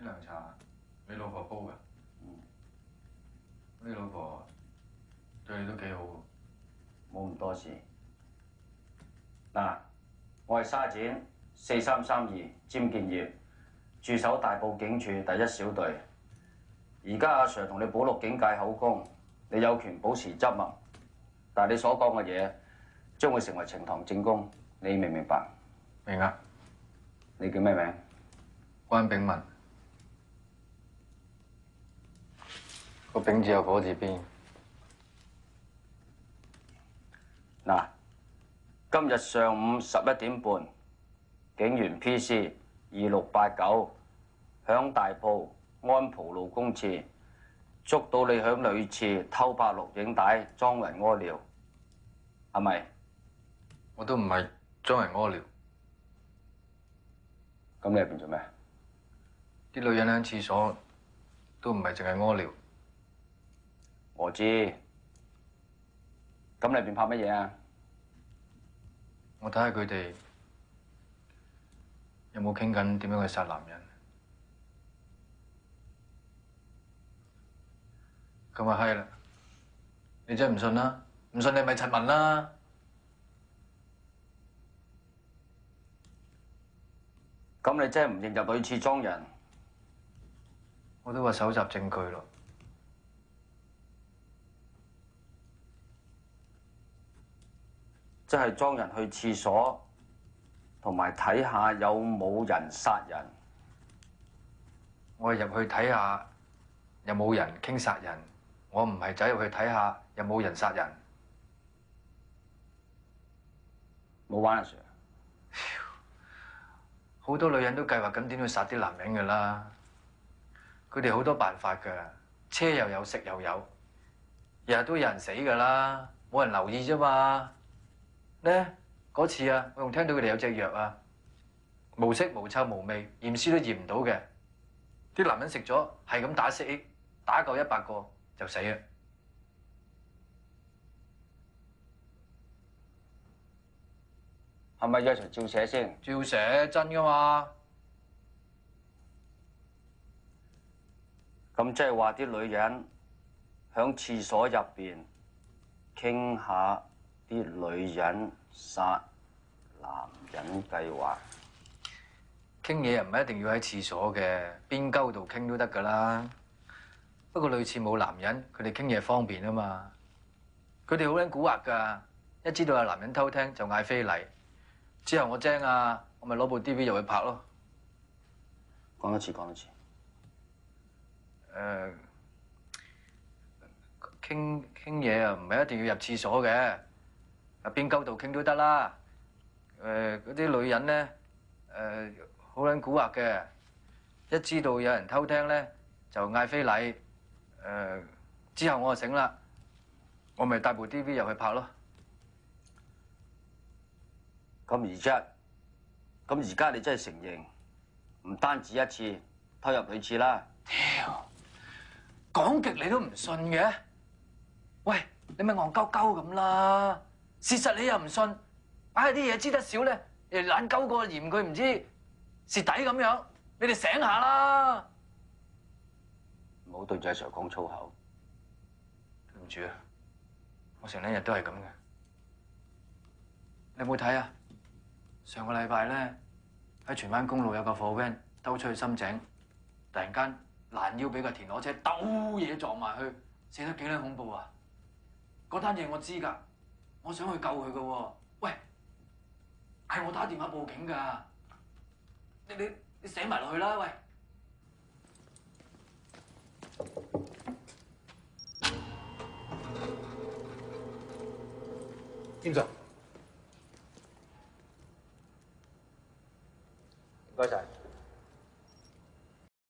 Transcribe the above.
涼茶你老婆煲㗎？你老婆對你都幾好喎。冇咁多事。嗱，我係沙展4332詹建業，駐守大埔警署第1小隊。而家阿 Sir 同你保錄警戒口供，你有權保持緘默，但係你所講嘅嘢將會成為呈堂證供，你明唔明白？明啊。你叫咩名？關炳文。個炳字有火字邊。嗱，今日上午11點半，警員 PC2689響大埔安蒲路公廁捉到你響女廁偷拍錄影帶裝人屙尿，係咪？我都唔係裝人屙尿。咁你入邊做咩？啲女人喺廁所都唔係淨係屙尿。我知。咁你入邊拍乜嘢啊？我睇下佢哋有冇傾緊點樣去殺男人。咁啊係啦，你真係唔信啦？唔信你咪陳文啦。咁你真係唔認入女廁裝人？我都話搜集證據咯。即係裝人去廁所，同埋睇下有冇人殺人。我係入去睇下有冇人傾殺人，我唔係走入去睇下有冇人殺人。冇玩啊 Sir！好多女人都計劃緊點去殺啲男人㗎啦，佢哋好多辦法㗎，車又有，食又有，日日都有人死㗎啦，冇人留意啫嘛。咧嗰次啊，我仲聽到佢哋有隻藥啊，無色無臭無味，驗屍都驗唔到嘅，啲男人食咗係咁打4X，打夠100個就死啦。係咪約 Sir 照寫先？照寫真㗎嘛？咁即係話啲女人響廁所入邊傾下啲女人殺男人計劃。傾嘢又唔係一定要喺廁所嘅，邊鳩度傾都得㗎啦。不過類似冇男人，佢哋傾嘢方便啊嘛。佢哋好撚蠱惑㗎，一知道有男人偷聽就嗌非禮。之後我精啊，我咪攞部 DV 入去拍咯。講多次，講多次。傾嘢啊，唔係一定要入廁所嘅，啊邊鳩度傾都得啦。嗰啲女人咧，好撚蠱惑嘅，一知道有人偷聽咧就嗌非禮。之後我就醒啦，我咪帶部 DV 入去拍咯。咁而家你真係承認，唔單止一次偷入女廁啦。屌，講極你都唔信嘅。喂，你咪戇鳩鳩咁啦！事實你又唔信，擺啲嘢知得少咧，又懶鳩過嫌佢唔知蝕底咁樣，你哋醒下啦！唔好對住阿 Sir 講粗口。對唔住啊，我成兩日都係咁嘅。你有冇睇啊？上個禮拜咧喺荃灣公路有個貨 van 兜出去深井，突然間攔腰俾個田螺車兜嘢撞埋去，死得幾撚恐怖啊！嗰單嘢我知㗎，我想去救佢㗎喎。喂，係我打電話報警㗎，你寫埋落去啦，喂！店長。